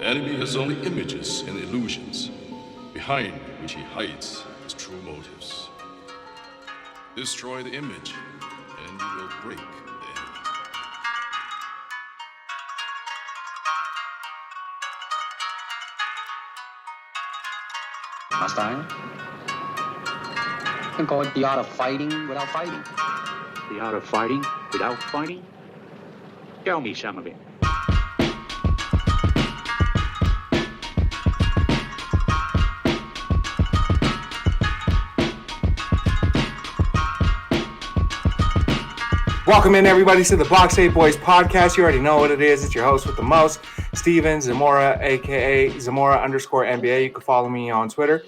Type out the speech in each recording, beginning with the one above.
enemy has only images and illusions, behind which he hides his true motives. Destroy the image, and you will break the enemy. Einstein? You can call it the art of fighting without fighting. The art of fighting without fighting? Tell me some of it. Welcome in, everybody, to the Box 8 Boys podcast. You already know what it is. It's your host with the most, Steven Zamora, a.k.a. Zamora_NBA. You can follow me on Twitter.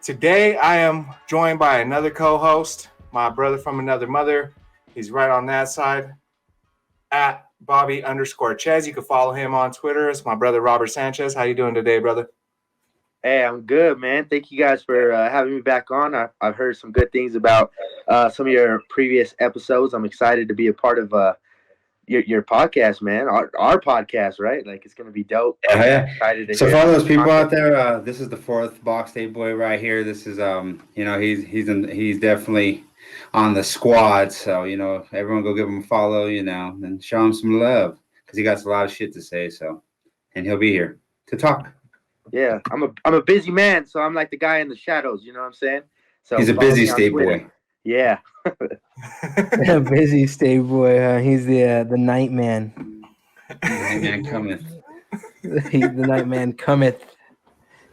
Today, I am joined by another co-host, my brother from another mother. He's right on that side, at Bobby_Chez. You can follow him on Twitter. It's my brother, Robert Sanchez. How you doing today, brother? Hey, I'm good, man. Thank you guys for having me back on. I've heard some good things about some of your previous episodes. I'm excited to be a part of your podcast, man. Our podcast, right? Like, it's gonna be dope. Yeah. Excited to So hear for all those people content. out there, this is the fourth Box 8 boy right here. This is he's definitely on the squad. So everyone go give him a follow, and show him some love because he got a lot of shit to say. So, and he'll be here to talk. Yeah, I'm a busy man, so I'm like the guy in the shadows. You know what I'm saying? So He's a follow busy me on state Twitter. boy. Yeah. Busy state boy. He's the night man. The man cometh. The night man cometh,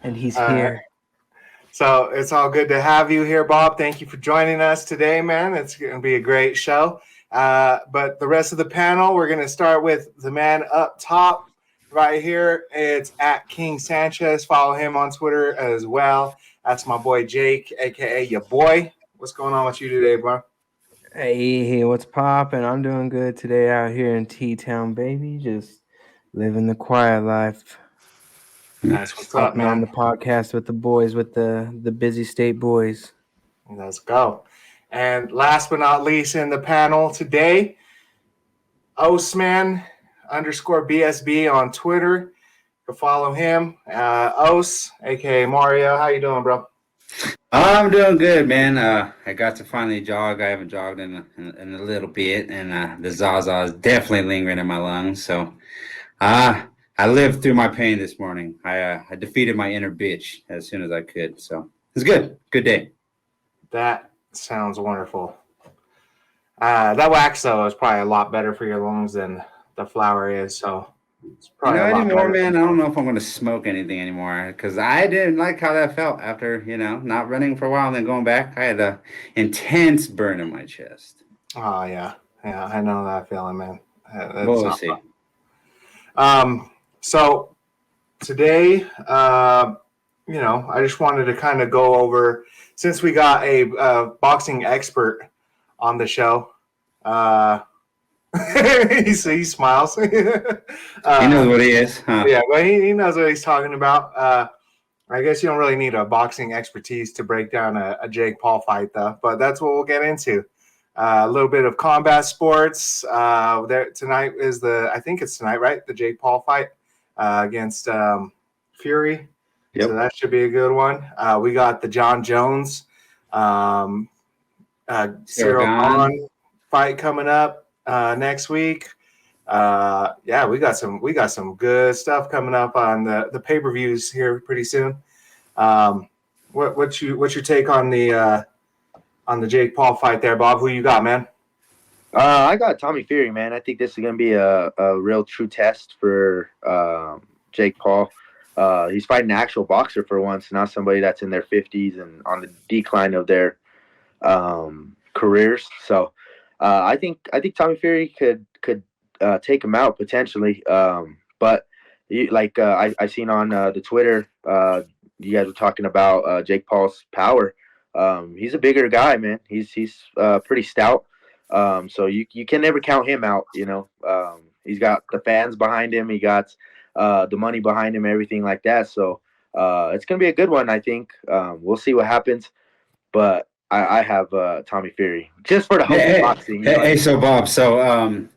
and he's here. So it's all good to have you here, Bob. Thank you for joining us today, man. It's going to be a great show. But the rest of the panel, we're going to start with the man up top right here. It's at King Sanchez. Follow him on Twitter as well. That's my boy Jake, a.k.a. your boy. What's going on with you today, bro? Hey, what's poppin'? I'm doing good today out here in T-Town, baby. Just living the quiet life. That's what's up, Talking on man. the podcast with the boys, with the busy state boys. Let's go. And last but not least in the panel today, Osman_BSB on Twitter. You can follow him. Os, a.k.a. Mario. How you doing, bro? I'm doing good, man. I got to finally jog. I haven't jogged in a little bit, and the Zaza is definitely lingering in my lungs. So, I lived through my pain this morning. I defeated my inner bitch as soon as I could. So it's good. Good day. That sounds wonderful. That wax, though, is probably a lot better for your lungs than the flour is. So it's probably a lot Anymore, better. man. I don't know if I'm going to smoke anything anymore because I didn't like how that felt after, not running for a while and then going back. I had an intense burn in my chest. Oh, yeah. Yeah, I know that feeling, man. We'll see. So today, I just wanted to kind of go over, since we got a boxing expert on the show. He smiles. He knows what he is. Huh? Yeah, but he knows what he's talking about. I guess you don't really need a boxing expertise to break down a Jake Paul fight, though. But that's what we'll get into. A little bit of combat sports. Tonight is I think it's tonight, right? The Jake Paul fight against Fury. Yep. So that should be a good one. We got the John Jones, Cyril Gahn fight coming up next week. We got some good stuff coming up on the pay-per-views here pretty soon. What's your take on the Jake Paul fight there, Bob? Who you got, man? I got Tommy Fury, man. I think this is gonna be a real true test for Jake Paul. He's fighting an actual boxer for once, not somebody that's in their 50s and on the decline of their careers. So I think Tommy Fury could take him out potentially. But I seen on the Twitter, you guys were talking about Jake Paul's power. He's a bigger guy, man. He's pretty stout. So you can never count him out. He's got the fans behind him. He got the money behind him, everything like that. So it's gonna be a good one, I think. We'll see what happens, but I have Tommy Fury just for the hope of boxing. So Bob,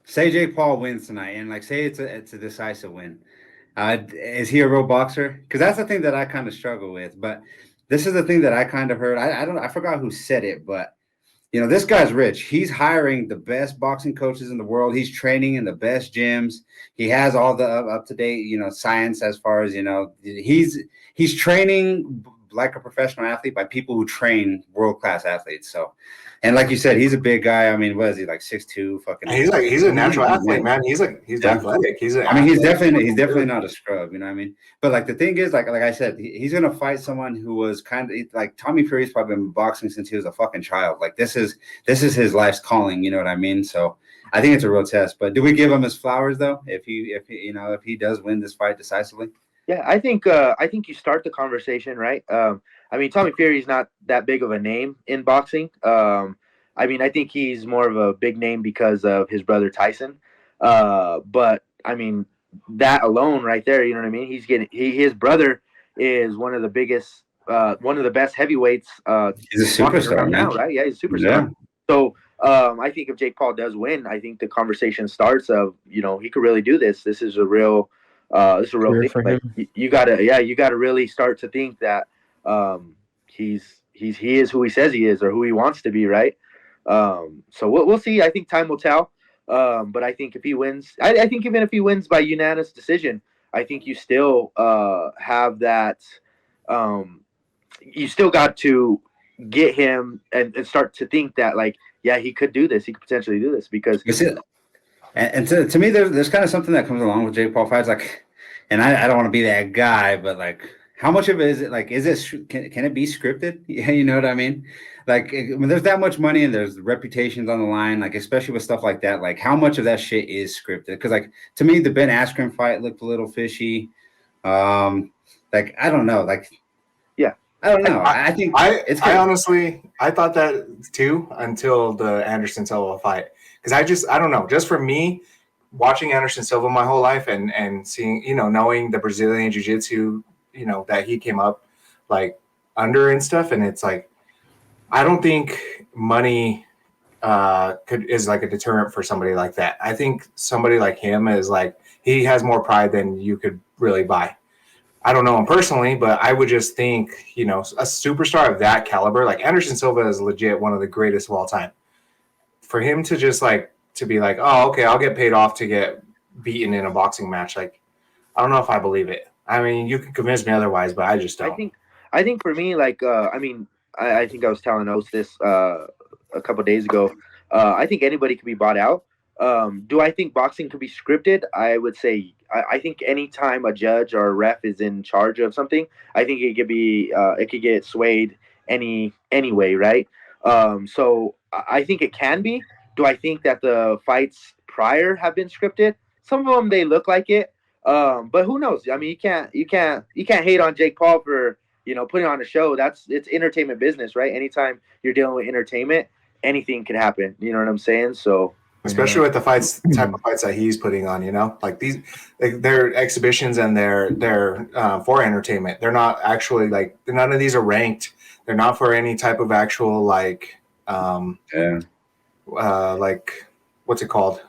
say Jake Paul wins tonight, and say it's a decisive win. Is he a real boxer? Because that's the thing that I kind of struggle with. But this is the thing that I kind of heard. I don't. I forgot who said it, but this guy's rich. He's hiring the best boxing coaches in the world. He's training in the best gyms. He has all the up to date, science as far as he's training like a professional athlete by people who train world class athletes. So, and like you said, he's a big guy. I mean, what is he, like 6'2"? Fucking. He's a natural athlete, man. He's athletic. He's definitely not a scrub. You know what I mean? But like the thing is, like I said, he's gonna fight someone who was kind of like Tommy Fury's probably been boxing since he was a fucking child. Like this is his life's calling. You know what I mean? So I think it's a real test. But do we give him his flowers though? If he does win this fight decisively? Yeah, I think you start the conversation, right? I mean, Tommy Fury's not that big of a name in boxing. I mean, I think he's more of a big name because of his brother Tyson. But I mean, that alone right there, you know what I mean? His brother is one of the biggest, one of the best heavyweights. He's a superstar now, right? Yeah, he's a superstar. Yeah. So I think if Jake Paul does win, I think the conversation starts of, he could really do this. This is a real thing. Like, you gotta really start to think that he is who he says he is or who he wants to be, right? So we'll see. I think time will tell. But I think if he wins, I think even if he wins by unanimous decision, I think you still have that. You still got to get him and start to think that, like, yeah, he could do this. He could potentially do this because. And to me, there's kind of something that comes along with Jake Paul fights, like, and I don't want to be that guy, but like, how much of it is it like? Is it can it be scripted? Yeah, you know what I mean. Like, when there's that much money and there's reputations on the line, like especially with stuff like that, like how much of that shit is scripted? Because like to me, the Ben Askren fight looked a little fishy. Like I don't know, like yeah, I don't know. I honestly thought that too until the Anderson Silva fight. Because I don't know, just for me, watching Anderson Silva my whole life and seeing, knowing the Brazilian Jiu-Jitsu, that he came up like under and stuff. And it's like, I don't think money is like a deterrent for somebody like that. I think somebody like him is like, he has more pride than you could really buy. I don't know him personally, but I would just think, a superstar of that caliber, like Anderson Silva is legit one of the greatest of all time. For him to just to be like, oh, okay, I'll get paid off to get beaten in a boxing match. Like, I don't know if I believe it. I mean, you can convince me otherwise, but I just don't. I think for me, like, I think I was telling Oates this a couple of days ago. I think anybody could be bought out. Do I think boxing could be scripted? I would say I think anytime a judge or a ref is in charge of something, I think it could get swayed anyway, right? So I think it can be. Do I think that the fights prior have been scripted? Some of them they look like it, but who knows? I mean, you can't hate on Jake Paul for putting on a show. It's entertainment business, right? Anytime you're dealing with entertainment, anything can happen. You know what I'm saying? So especially with the type of fights that he's putting on, like these, like they're exhibitions and they're for entertainment. They're not actually none of these are ranked. They're not for any type of actual like what's it called?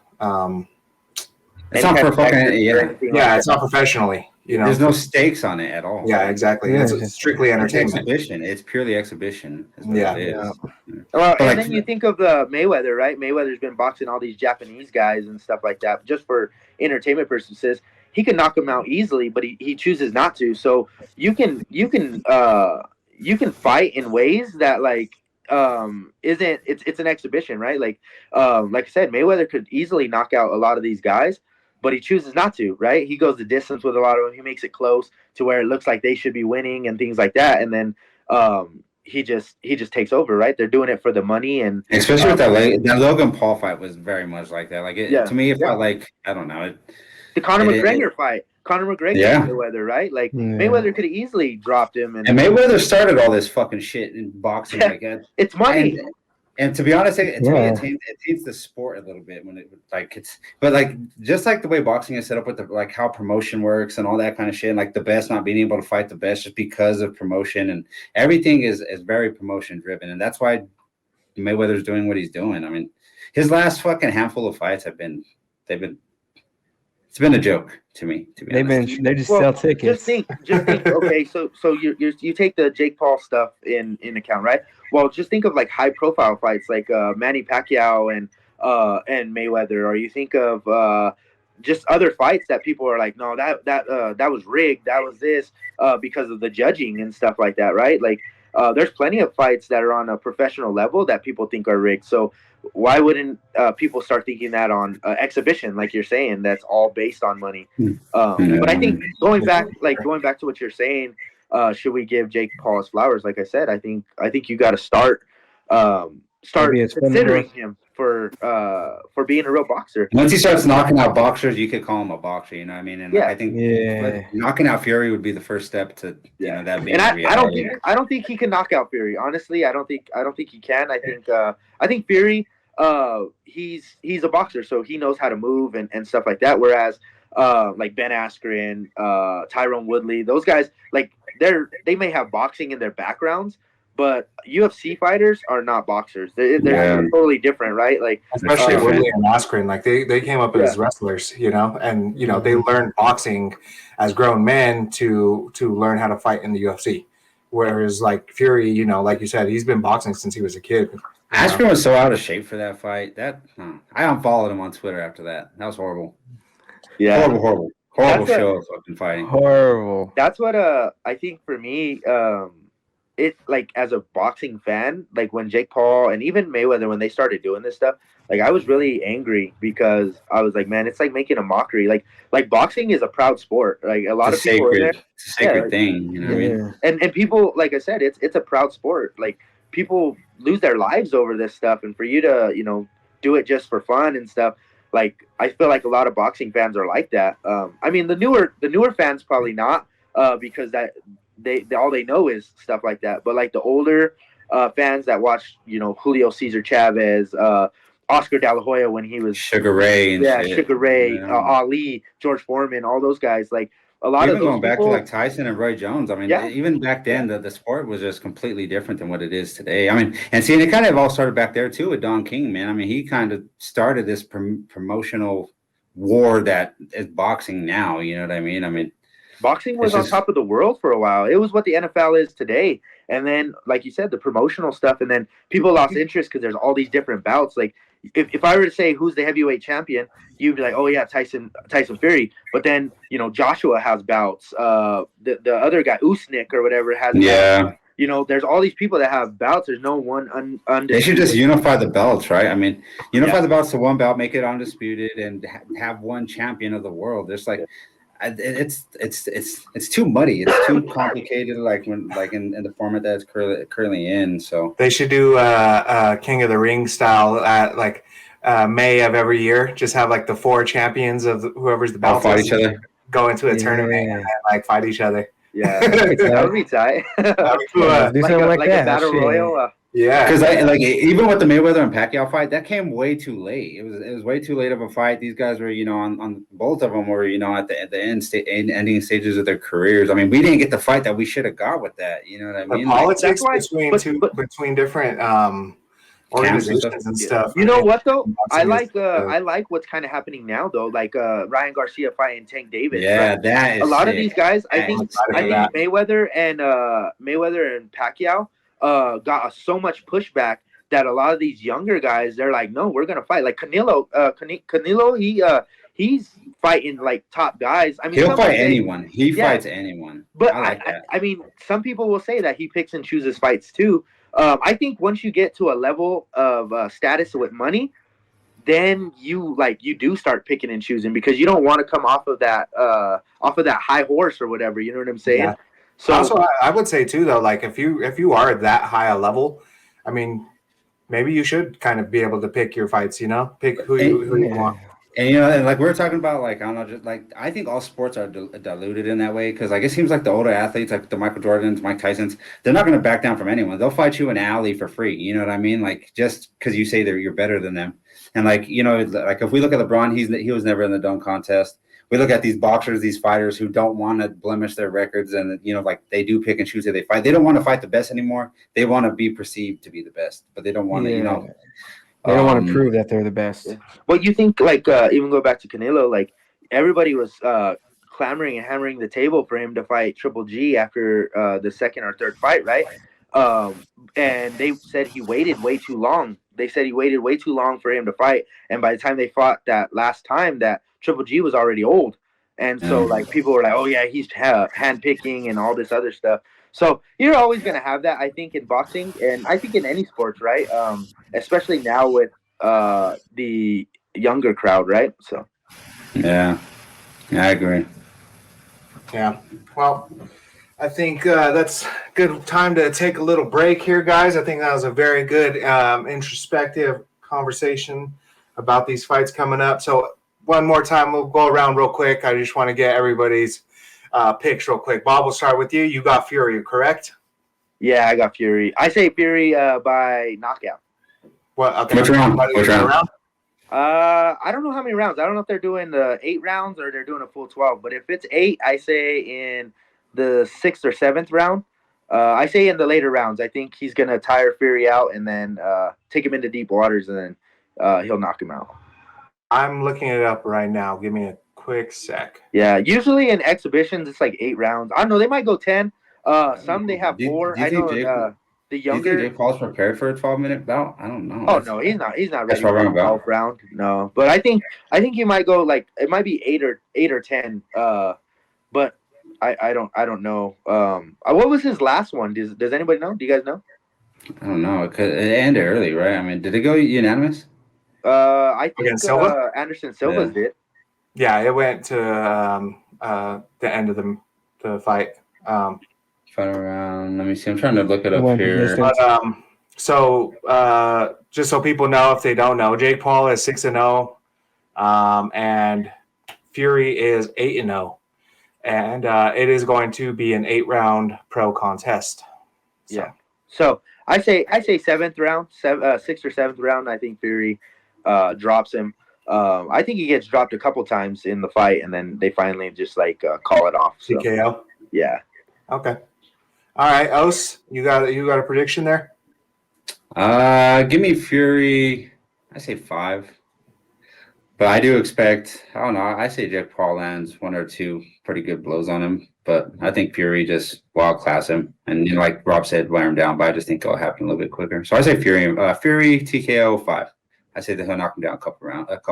It's not for fucking it's not professionally. There's no stakes on it at all. Yeah, exactly. Yeah, it's strictly entertainment. Exhibition. It's purely exhibition. Well, and then you think of Mayweather, right? Mayweather's been boxing all these Japanese guys and stuff like that, just for entertainment purposes. He can knock them out easily, but he chooses not to. So you can fight in ways that it's an exhibition, right? Like I said, Mayweather could easily knock out a lot of these guys, but he chooses not to, right? He goes the distance with a lot of them. He makes it close to where it looks like they should be winning and things like that. And then he just takes over, right? They're doing it for the money, and especially with that Logan Paul fight was very much like that. Like to me, it felt like I don't know. The Conor McGregor fight. Conor McGregor and Mayweather, right? Like Mayweather could have easily dropped him, and Mayweather started all this fucking shit in boxing. Like it's money. And to be honest, it taints the sport a little bit but just like the way boxing is set up with how promotion works and all that kind of shit, and like the best not being able to fight the best just because of promotion, and everything is very promotion driven, and that's why Mayweather's doing what he's doing. I mean, his last fucking handful of fights they've been It's been a joke to me, to be honest. They just sell tickets. Just think. Okay, so you take the Jake Paul stuff in account, right? Well, just think of like high profile fights like Manny Pacquiao and Mayweather, or you think of just other fights that people are like, no, that was rigged, that was this because of the judging and stuff like that, right? Like there's plenty of fights that are on a professional level that people think are rigged. So why wouldn't people start thinking that on exhibition, like you're saying, that's all based on money? But I think going back to what you're saying, should we give Jake Paul his flowers? Like I said, I think you got to start considering him for being a real boxer. Once he starts knocking out boxers, you could call him a boxer. You know what I mean? And I think knocking out Fury would be the first step to that being. And I don't think he can knock out Fury. Honestly, I don't think he can. I think Fury, he's a boxer, so he knows how to move and stuff like that. Whereas like Ben Askren, Tyron Woodley, those guys, like they may have boxing in their backgrounds, but UFC fighters are not boxers. They're totally different, right? Like especially Woodley and Askren, like they came up as wrestlers, and they learned boxing as grown men to learn how to fight in the UFC. Whereas like Fury, like you said, he's been boxing since he was a kid. Askren was so out of shape for that fight. I unfollowed him on Twitter after that. That was horrible. Yeah, horrible show of fucking fighting. Horrible. That's what I think for me. It like as a boxing fan, like when Jake Paul and even Mayweather, when they started doing this stuff, like I was really angry because I was like, man, it's like making a mockery. Like boxing is a proud sport. Like a lot of people are there. It's a sacred thing. You know what I mean? And people, like I said, it's a proud sport. Like people lose their lives over this stuff, and for you to do it just for fun and stuff. Like I feel like a lot of boxing fans are like that. I mean, the newer fans probably not because that. They all they know is stuff like that. But like the older fans that watch, Julio Cesar Chavez, Oscar De La Hoya when he was Sugar Ray, Sugar Ray, Ali, George Foreman, all those guys. Like a lot of those going back to people, like Tyson and Roy Jones. I mean, even back then the sport was just completely different than what it is today. I mean, and it kind of all started back there too with Don King, man. I mean, he kind of started this promotional war that is boxing now. You know what I mean? I mean. Boxing was on top of the world for a while. It was what the NFL is today. And then, like you said, the promotional stuff, and then people lost interest because there's all these different bouts. Like, if I were to say who's the heavyweight champion, you'd be like, oh, yeah, Tyson Fury. But then, Joshua has bouts. The other guy, Usnik or whatever, has bouts. There's all these people that have bouts. There's no one undisputed. They should just unify the belts, right? I mean, unify the belts to one belt, make it undisputed, and have one champion of the world. There's like... It's too muddy. It's too complicated. Like in the format that it's currently in. So they should do King of the Ring style at like May of every year. Just have like the 4 champions of whoever's the belt fight each other. Go into a tournament and like fight each other. Yeah, that would be tight. Do something like that. A battle royal. Yeah, because even with the Mayweather and Pacquiao fight, that came way too late. It was way too late of a fight. These guys were, on both of them were, at the ending stages of their careers. I mean, we didn't get the fight that we should have got with that. You know what I mean? The politics between different organizations and stuff. You know what though? I like what's kind of happening now though. Like Ryan Garcia fighting Tank Davis. Yeah, right? That is a lot of these guys. I think Mayweather and Pacquiao got so much pushback that a lot of these younger guys, they're like, no, we're gonna fight. Like Canelo, he's fighting like top guys. I mean, he'll fight anyone. He fights anyone. But I mean, some people will say that he picks and chooses fights too. I think once you get to a level of status with money, then you do start picking and choosing because you don't want to come off of that high horse or whatever. You know what I'm saying? Yeah. So also, I would say too, though, like if you are at that high a level, I mean, maybe you should kind of be able to pick your fights. Pick who you want. And and like we were talking about, like I don't know, just like I think all sports are diluted in that way because like it seems like the older athletes, like the Michael Jordans, Mike Tysons, they're not going to back down from anyone. They'll fight you in an alley for free. You know what I mean? Like just because you say you're better than them. And like like if we look at LeBron, he was never in the dunk contest. We look at these boxers, these fighters who don't want to blemish their records, and like they do pick and choose who they fight. They don't want to fight the best anymore. They want to be perceived to be the best, but they don't want to, They don't want to prove that they're the best. Well, you think like even go back to Canelo, like everybody was clamoring and hammering the table for him to fight Triple G after the second or third fight, right? And they said he waited way too long. They said he waited way too long for him to fight, and by the time they fought that last time, that Triple G was already old, and so like people were like, "Oh yeah, he's hand picking and all this other stuff." So you're always gonna have that, I think, in boxing, and I think in any sports, right? Especially now with the younger crowd, right? So Yeah, I agree. Yeah. Well, I think that's good time to take a little break here, guys. I think that was a very good introspective conversation about these fights coming up. So one more time, we'll go around real quick. I just want to get everybody's picks real quick. Bob, we'll start with you. You got Fury, correct? yeah, I got Fury. I say Fury by knockout. What? Okay. Which round? Which round? I don't know how many rounds. I don't know if they're doing the 8 rounds or they're doing a full 12. But if it's 8, I say in the 6th or 7th round. I say in the later rounds. I think he's gonna tire Fury out and then take him into deep waters, and then he'll knock him out. I'm looking it up right now. Give me a quick sec. Yeah, usually in exhibitions it's like 8 rounds. I don't know. They might go 10. Some they have 4. I know the younger. Do you think Jake Paul's prepared for a 12-minute bout? I don't know. Oh no, he's not. He's not ready That's for what a I'm about. 12th round. No, but I think he might go like it might be 8 or 10. But I don't know. What was his last one? Does anybody know? Do you guys know? I don't know. It ended early, right? I mean, did it go unanimous? I think Against Silva? Anderson Silva's did. Yeah, it went to the end of the fight. Fight around. Let me see. I'm trying to look it up Went the here. distance. But just so people know, if they don't know, Jake Paul is 6-0, and Fury is 8-0, and it is going to be an 8-round pro contest. So. Yeah. So I say 7th round, 6th or 7th round. I think Fury drops him. I think he gets dropped a couple times in the fight, and then they finally just like call it off. So. TKO. Yeah. Okay. All right, Os, you got a prediction there? Give me Fury. I say 5. But I do expect, I don't know, I say Jake Paul lands 1 or 2 pretty good blows on him. But I think Fury just wild class him. And like Rob said, wear him down. But I just think it'll happen a little bit quicker. So I say Fury TKO 5. I say that he'll knock him down a couple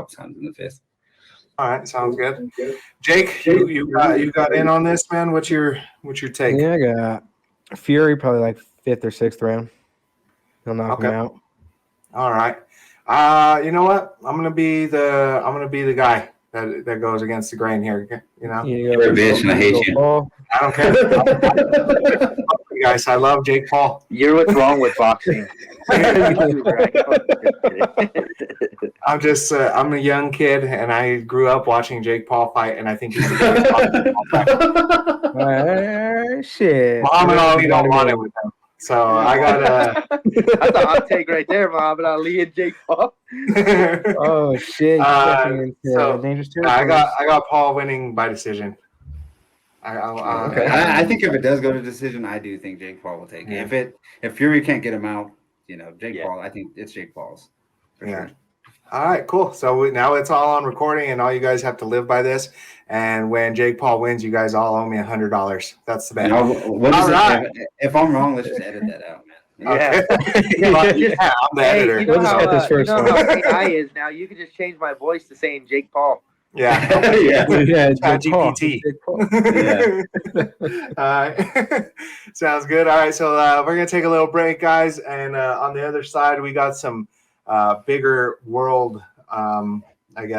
times in the 5th. All right, sounds good. Jake, you got in on this, man. What's your take? Yeah, I got Fury probably like 5th or 6th round. He'll knock him out. All right. You know what? I'm gonna be the guy that goes against the grain here. You know, You're a bitch and I hate you. I don't care. You guys, I love Jake Paul. You're what's wrong with boxing. I'm a young kid, and I grew up watching Jake Paul fight, and I think he's the greatest. Shit. Muhammad Ali don't want it with him. So I got That's a hot take right there, Muhammad Ali and Jake Paul. Oh shit! Dangerous territory. I got Paul winning by decision. Okay. I think if it does go to decision, I do think Jake Paul will take it. If Fury can't get him out, Jake Paul. I think it's Jake Paul's. Sure. All right, cool. So now it's all on recording, and all you guys have to live by this. And when Jake Paul wins, you guys all owe me $100. That's the bet. If I'm wrong, let's just edit that out, man. Yeah. I'm the editor. We'll just get this first how one. AI is now. You can just change my voice to saying Jake Paul. Yeah. Yeah, GPT. All right. Sounds good. All right, so we're going to take a little break, guys. And on the other side, we got some bigger world,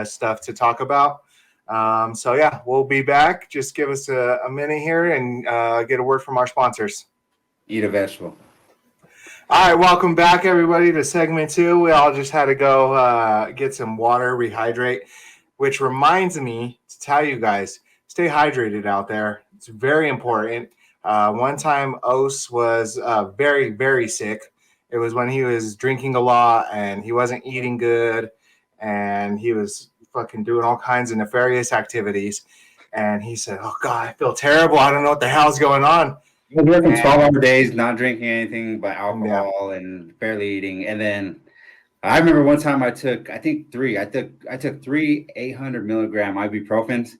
stuff to talk about. So, yeah, we'll be back. Just give us a minute here and get a word from our sponsors. Eat a vegetable. All right, welcome back, everybody, to segment 2. We all just had to go get some water, rehydrate, which reminds me to tell you guys, stay hydrated out there. It's very important. One time, Os was very, very sick. It was when he was drinking a lot and he wasn't eating good and he was fucking doing all kinds of nefarious activities. And he said, "Oh, God, I feel terrible. I don't know what the hell's going on." We're working 12-hour days, not drinking anything but alcohol and barely eating. And then I remember one time I took, I think three. I took three 800 milligram ibuprofens,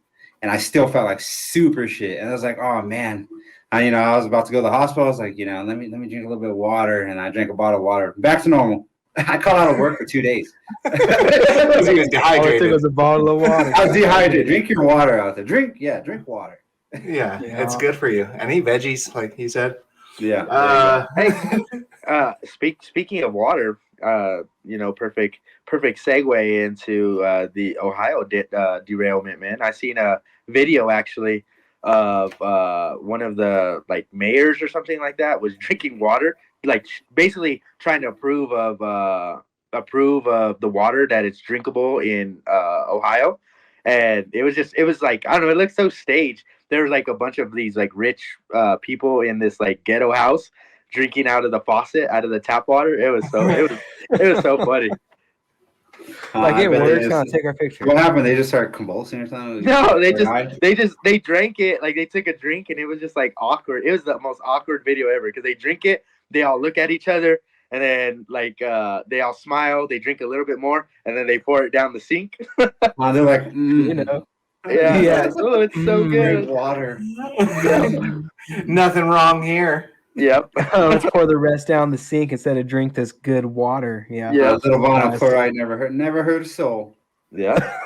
and I still felt like super shit. And I was like, oh man, I was about to go to the hospital. I was like, let me drink a little bit of water, and I drank a bottle of water. Back to normal. I called out of work for 2 days. Because he was All it took dehydrated. was a bottle of water. I was dehydrated. Drink your water out there. Drink water. Yeah, Yeah. it's good for you. And eat veggies, like he said. Yeah. Speaking of water, perfect segue into the Ohio derailment, man. I seen a video actually of one of the like mayors or something like that was drinking water, like basically trying to approve of the water that it's drinkable in Ohio. And it was like, I don't know, it looked so staged. There was like a bunch of these like rich people in this like ghetto house drinking out of the faucet, out of the tap water. It was so funny. Like it I bet works. is. I'll take our picture. What happened? They just started convulsing or something? No, they drank it, like they took a drink, and it was just like awkward. It was the most awkward video ever because they drink it, they all look at each other, and then like they all smile, they drink a little bit more, and then they pour it down the sink. They're like, Yeah. Oh, it's so drink good. water. Nothing wrong here. Yep. Let's pour the rest down the sink instead of drink this good water. Yeah. Yeah. Little vinyl chloride never hurt a soul. Yeah.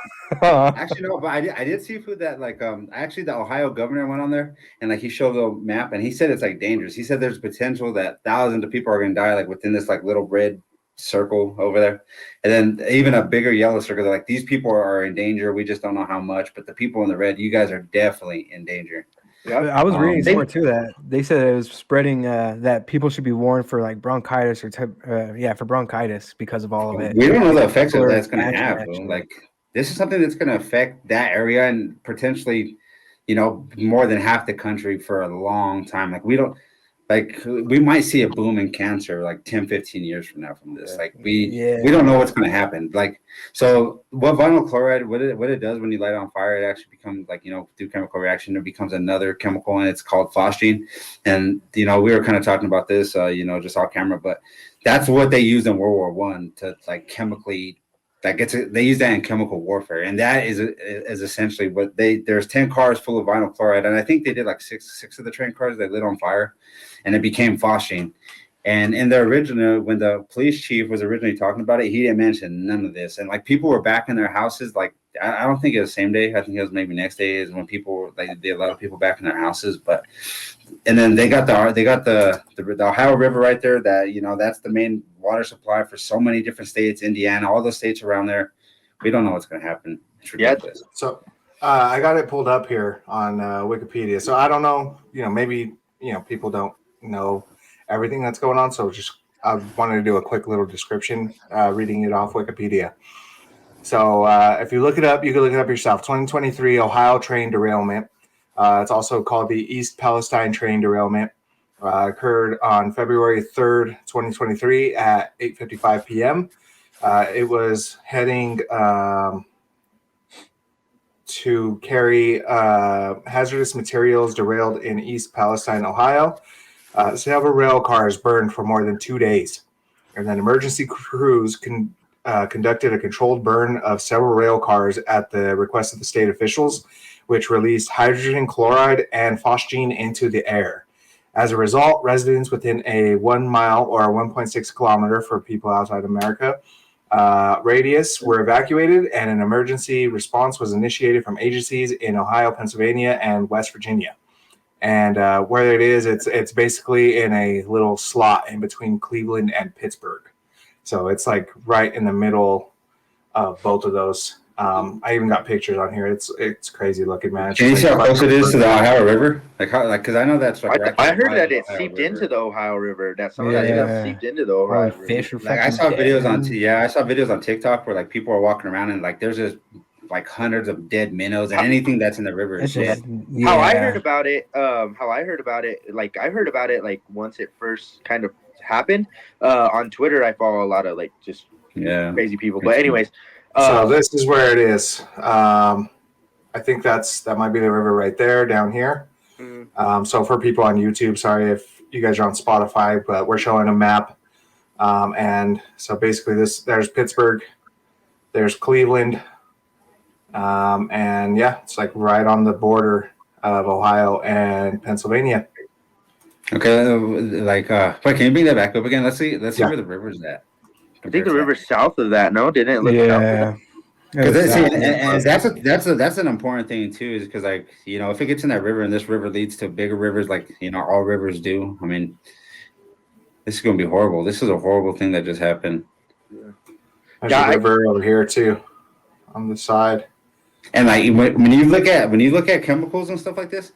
Actually, no, but I did see food that like actually the Ohio governor went on there and like he showed the map and he said it's like dangerous. He said there's potential that thousands of people are gonna die like within this like little red circle over there, and then even a bigger yellow circle. They're like, these people are in danger. We just don't know how much, but the people in the red, you guys are definitely in danger. Yeah. I was reading somewhere too that they said it was spreading that people should be warned for like bronchitis or for bronchitis because of all of it. We don't know the effects that that's going to Action, have. actually. Like this is something that's going to affect that area and potentially, more than half the country for a long time. Like we might see a boom in cancer like 10, 15 years from now from this. Like we don't know what's going to happen. Like, so what vinyl chloride, what it does when you light it on fire, it actually becomes like, through chemical reaction, it becomes another chemical and it's called phosgene. And, we were kind of talking about this, just off camera, but that's what they used in World War I to like chemically, they use that in chemical warfare. And that is essentially what there's 10 cars full of vinyl chloride. And I think they did like six of the train cars they lit on fire and it became phosgene. And in the original, when the police chief was originally talking about it, he didn't mention none of this. And like people were back in their houses. Like, I don't think it was the same day. I think it was maybe next day is when people were like, they allowed people back in their houses. But, and then they got the Ohio River right there that, that's the main water supply for so many different states, Indiana, all those states around there. We don't know what's going to happen. It's ridiculous. Yeah. So I got it pulled up here on Wikipedia. So I don't know, maybe, people don't know everything that's going on. So I wanted to do a quick little description, reading it off Wikipedia. So if you look it up, you can look it up yourself. 2023 Ohio train derailment. It's also called the East Palestine train derailment. Occurred on February 3rd, 2023 at 8:55 p.m. It was heading to carry hazardous materials, derailed in East Palestine, Ohio. Several rail cars burned for more than 2 days. And then emergency crews conducted a controlled burn of several rail cars at the request of the state officials, which released hydrogen chloride and phosgene into the air. As a result, residents within a 1 mile or 1.6 kilometer for people outside America radius were evacuated, and an emergency response was initiated from agencies in Ohio, Pennsylvania, and West Virginia. And where it is, it's basically in a little slot in between Cleveland and Pittsburgh. So it's like right in the middle of both of those. I even got pictures on here. It's crazy looking, man. It's Can you see how close it is to the Ohio River? Because I know that's like. I heard that it seeped into the Ohio River. That some of that stuff seeped into the Ohio River. Fish are Like I saw videos on TikTok where like people are walking around and like there's just like hundreds of dead minnows and anything that's in the river is dead. How I heard about it, like I heard about it like once it first kind of happened. On Twitter, I follow a lot of like just crazy people. But anyways. So this is where it is. I think that might be the river right there down here. So for people on YouTube, sorry if you guys are on Spotify, but we're showing a map And so basically there's Pittsburgh, there's Cleveland, and yeah, it's like right on the border of Ohio and Pennsylvania. Okay, wait, can you bring that back up again? Let's see Yeah. where the river's at. I think the river's south of that. No, didn't it look south of that? Because that's an important thing too, is because like if it gets in that river and this river leads to bigger rivers, like all rivers do. I mean, this is gonna be horrible. This is a horrible thing that just happened. There's a river over here too, on the side. And like when you look at chemicals and stuff like this,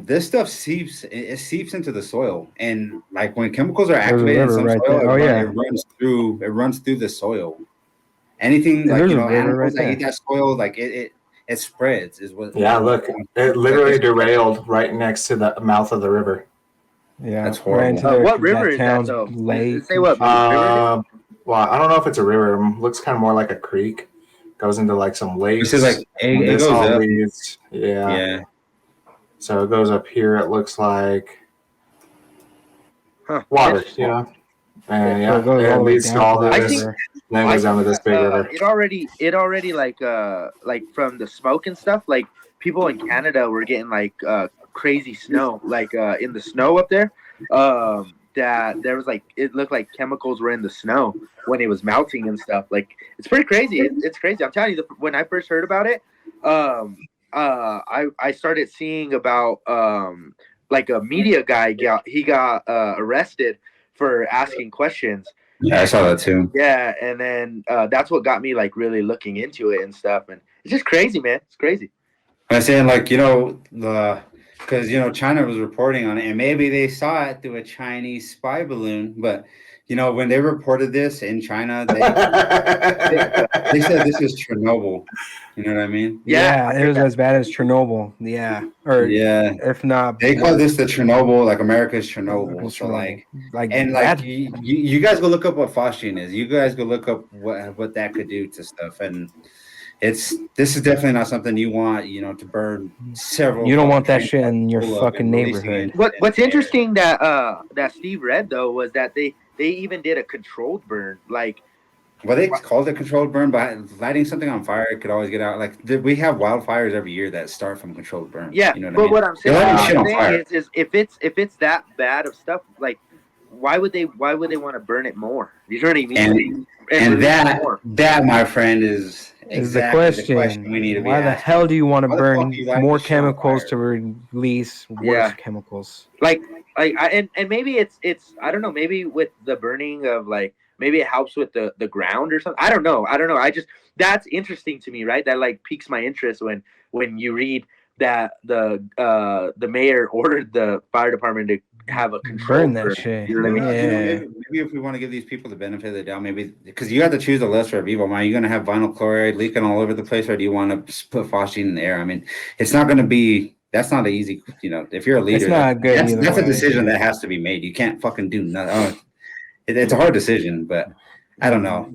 this stuff seeps into the soil, and like when chemicals are activated in some soil, it runs through the soil. Anything like animals that eat that soil, like it spreads. Is what? Yeah, look, it literally derailed right next to the mouth of the river. Yeah, that's horrible. What river is that though? Say what? Well, I don't know if it's a river. It looks kind of more like a creek. Goes into like some lakes. This is like it goes up. Leads. Yeah. So it goes up here. It looks like water. And it leads to all this. And then goes down to this big river. It already like from the smoke and stuff. Like people in Canada were getting like crazy snow, like in the snow up there. That there was like it looked like chemicals were in the snow when it was melting and stuff. Like it's pretty crazy. It's crazy. I'm telling you, when I first heard about it, I started seeing about like a media guy got arrested for asking questions. Yeah, I saw that too. Yeah, and then that's what got me like really looking into it and stuff. And it's just crazy, man. It's crazy. I'm saying like because China was reporting on it, and maybe they saw it through a Chinese spy balloon. But when they reported this in China, they said this is Chernobyl. You know what I mean? Yeah, it was as bad as Chernobyl. Yeah, if not, they call this the Chương, like America's Chernobyl. So you guys go look up what phosgene is. You guys go look up what that could do to stuff, and this is definitely not something you want, to burn several. You don't want that shit in your fucking neighborhood. What's interesting that Steve read though was that they even did a controlled burn, like. Well, they called it controlled burn, but lighting something on fire, it could always get out. Like we have wildfires every year that start from controlled burn. Yeah, what I'm saying is if it's that bad of stuff, like why would they want to burn it more? You know what I mean? And that, my friend, is exactly the question we need to be Why asking. the hell do you want to burn more chemicals to release worse chemicals? And maybe it's I don't know, maybe with the burning of like maybe it helps with the ground or something. I don't know. That's interesting to me, right? That like piques my interest when you read that the mayor ordered the fire department to have a control burn that shit. You know what I mean? Maybe if we want to give these people the benefit of the doubt, maybe because you have to choose the lesser of evil. Are you going to have vinyl chloride leaking all over the place, or do you want to put phosgene in the air? I mean, it's not going to be. That's not an easy. If you're a leader, it's not good. That's a decision that has to be made. You can't fucking do nothing. It's a hard decision, but I don't know.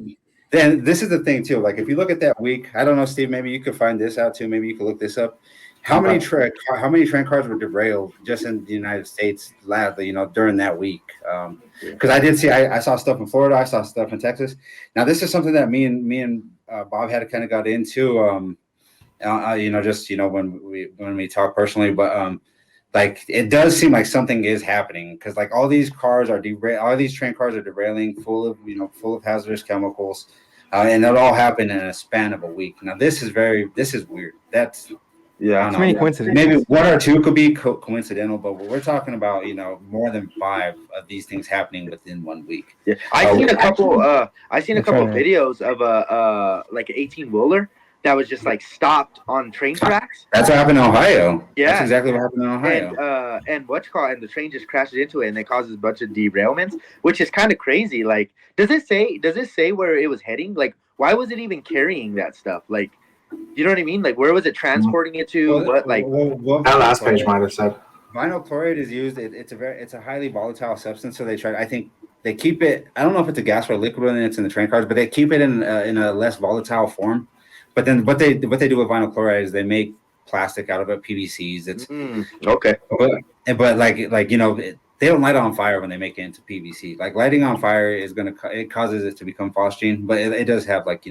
Then this is the thing too. Like if you look at that week, I don't know, Steve. Maybe you could find this out too. Maybe you could look this up. How many train cars were derailed just in the United States, during that week? Because I did see, I saw stuff in Florida, I saw stuff in Texas. Now this is something that me and Bob had kind of got into, when we talk personally, but like it does seem like something is happening because like all these train cars are derailing, full of hazardous chemicals, and it all happened in a span of a week. Now this is weird. That's. Yeah, I don't know. Coincidences. Maybe one or two could be coincidental, but we're talking about more than 5 of these things happening within 1 week. Yeah, I seen a couple videos of like an 18-wheeler that was just like stopped on train tracks. That's what happened in Ohio. Yeah, that's exactly what happened in Ohio. And the train just crashes into it and it causes a bunch of derailments, which is kind of crazy. Like, does it say where it was heading? Like, why was it even carrying that stuff? Like. You know what I mean? Like, where was it transporting it to? That last page might have said. Vinyl chloride is used. It's a highly volatile substance. So I think they keep it. I don't know if it's a gas or a liquid when it's in the train cars, but they keep it in a less volatile form. But then what they do with vinyl chloride is they make plastic out of it, PVCs. It's okay. But they don't light on fire when they make it into PVC. Like lighting on fire is it causes it to become phosgene, but it does have like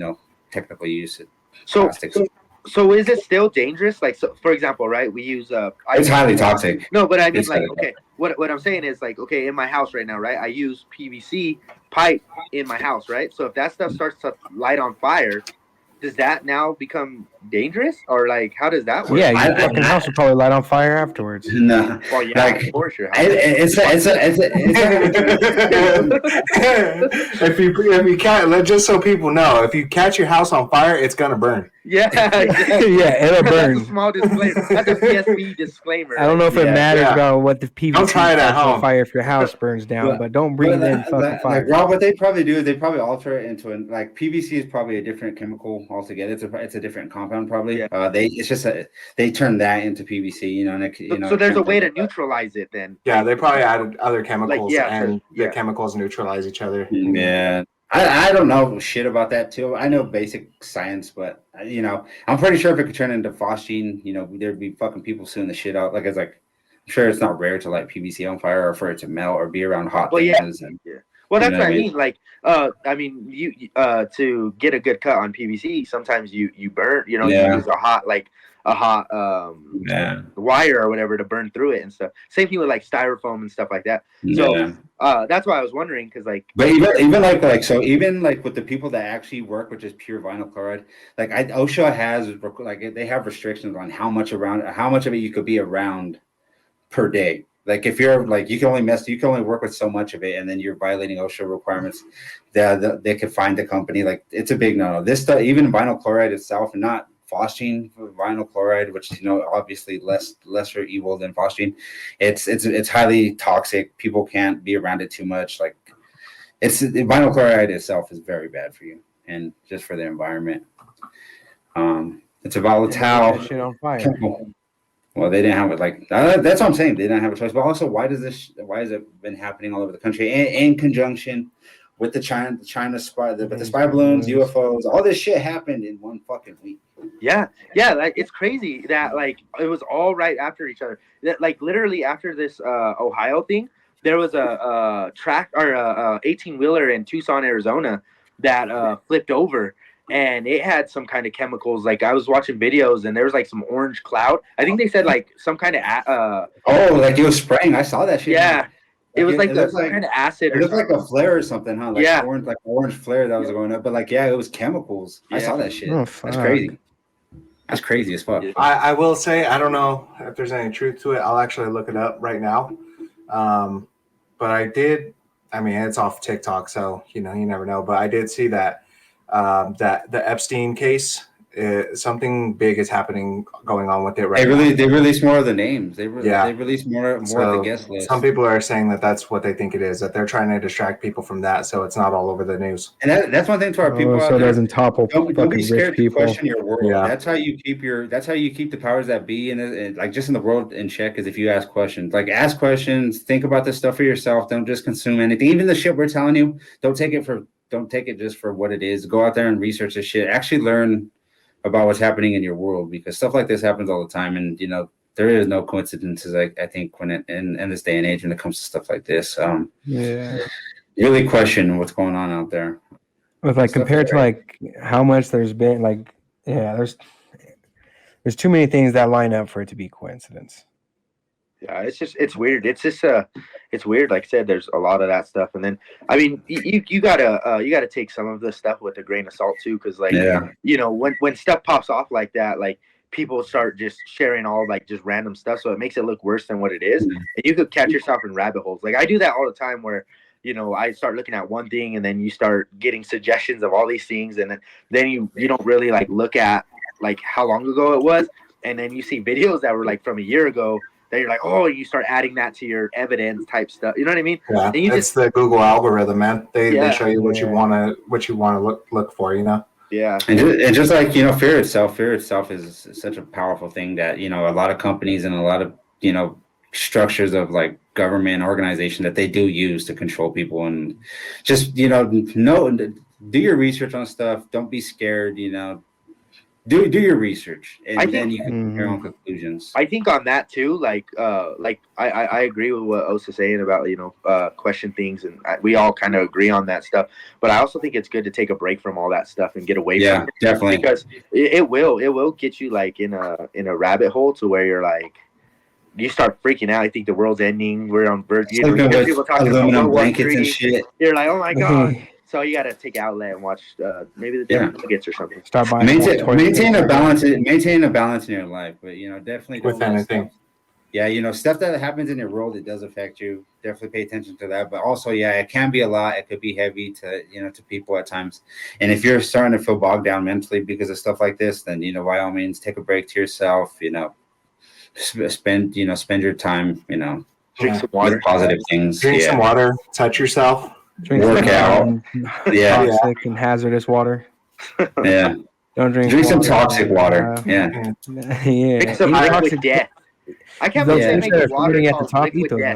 technical use. Plastics. So is it still dangerous? Like, so for example, right? We use it's highly toxic. No, but I mean, It's like, highly okay, what I'm saying is like, okay, in my house right now, right? I use PVC pipe in my house, right? So if that stuff starts to light on fire, does that now become dangerous, or like how does that work? Yeah, your fucking house will probably light on fire afterwards. No, Well, yeah, like, of course your house. if you can't, just so people know, if you catch your house on fire, it's gonna burn. Yeah, yeah, it'll burn. That's a small disclaimer. That's a BSB disclaimer. I don't know if it matters Yeah. about what the PVC Don't try it at catches on home. fire if your house burns down, but don't breathe in fucking fire. Like, Rob, what they probably do is they probably alter it into like PVC is probably a different chemical altogether. It's a different compound probably. Yeah. They turn that into PVC. So there's a way to neutralize it then. Yeah, they probably added other chemicals, and the chemicals neutralize each other. Yeah. I don't know shit about that too. I know basic science, but I'm pretty sure if it could turn into phosgene, there'd be fucking people suing the shit out. Like I'm sure it's not rare to light PVC on fire or for it to melt or be around hot things. Yeah. Well, that's what I mean. Like, you to get a good cut on PVC, sometimes you burn. You use a hot wire or whatever to burn through it and stuff. Same thing with like styrofoam and stuff like that. So that's why I was wondering, because like, but even like with the people that actually work with just pure vinyl chloride, like OSHA has like they have restrictions on how much of it you could be around per day. Like if you're like you can only work with so much of it, and then you're violating OSHA requirements. They could fine the company. Like it's a big no. This stuff, even vinyl chloride itself, and not phosgene, vinyl chloride, which obviously lesser evil than phosgene. It's highly toxic. People can't be around it too much. Like vinyl chloride itself is very bad for you and just for the environment. It's a volatile shit on fire. chemical. Well, they didn't have it like that's what I'm saying. They didn't have a choice. But also, why has it been happening all over the country in conjunction with the China spy, the spy balloons, UFOs, all this shit happened in one fucking week. Yeah, like it's crazy that like it was all right after each other. That like literally after this Ohio thing, there was a 18-wheeler in Tucson, Arizona that flipped over, and it had some kind of chemicals. Like I was watching videos, and there was like some orange cloud. I think they said like some kind of like it was spraying. I saw that shit. Yeah. It was like some kind of acid. It looked like a flare or something, huh? Like yeah. Orange flare that was going up. But like, it was chemicals. Yeah. I saw that shit. Oh, that's crazy. That's crazy as fuck. I will say, I don't know if there's any truth to it. I'll actually look it up right now. But I did, it's off TikTok, so, you never know. But I did see that that the Epstein case, something big is going on with it right now. They released more of the names. They released more of the guest list. Some people are saying that that's what they think it is, that they're trying to distract people from that, so it's not all over the news. And that's one thing to our people out so it there. doesn't topple Don't be scared to people. question your world. Yeah. That's how you keep the powers that be and like just in the world in check, is if you ask questions. Like ask questions, think about this stuff for yourself. Don't just consume anything. Even the shit we're telling you, don't take it just for what it is. Go out there and research this shit. Actually learn about what's happening in your world, because stuff like this happens all the time, and there is no coincidences. I think when in this day and age when it comes to stuff like this, really question what's going on out there. With like compared to like how much there's been, like there's too many things that line up for it to be coincidence. Yeah, it's weird. It's weird. Like I said, there's a lot of that stuff, and then you gotta take some of this stuff with a grain of salt too, because like when stuff pops off like that, like people start just sharing all like just random stuff, so it makes it look worse than what it is, and you could catch yourself in rabbit holes. Like I do that all the time, where I start looking at one thing, and then you start getting suggestions of all these things, and then you don't really like look at like how long ago it was, and then you see videos that were like from a year ago. That you're like, you start adding that to your evidence type stuff. You know what I mean? Yeah, and it's the Google algorithm, man. They show you what you want to look for. Yeah. And just like fear itself is such a powerful thing that a lot of companies and a lot of structures of like government organization that they do use to control people, and just do your research on stuff. Don't be scared. do your research, and I then think- you can make your own conclusions. I think on that too, like I agree with what Osa's saying about, question things, and we all kind of agree on that stuff. But I also think it's good to take a break from all that stuff and get away Yeah, from it, definitely. because it will get you like in a rabbit hole to where you're like, you start freaking out. I think the world's ending. We're on verge. You Sleeping hear with people talking about aluminum World War blankets and III. shit. You're like, oh my god. So you got to take outlet and watch maybe the Yeah. Denver Nuggets or something. Start buying Maintain a balance. Maintain a balance in your life, but definitely don't With let anything. stuff. Yeah, stuff that happens in your world, it does affect you. Definitely pay attention to that. But also, it can be a lot. It could be heavy to to people at times. And if you're starting to feel bogged down mentally because of stuff like this, then by all means, take a break to yourself. Spend your time. Drink some water. With positive things. Drink some water. Touch yourself. Drink Work out. Yeah. toxic and hazardous water. Yeah. Don't drink some water. toxic water. Yeah. Yeah. Drink some Eat liquid toxic- death. I can't Those believe they things make that are water floating at the called top, eat liquid those death.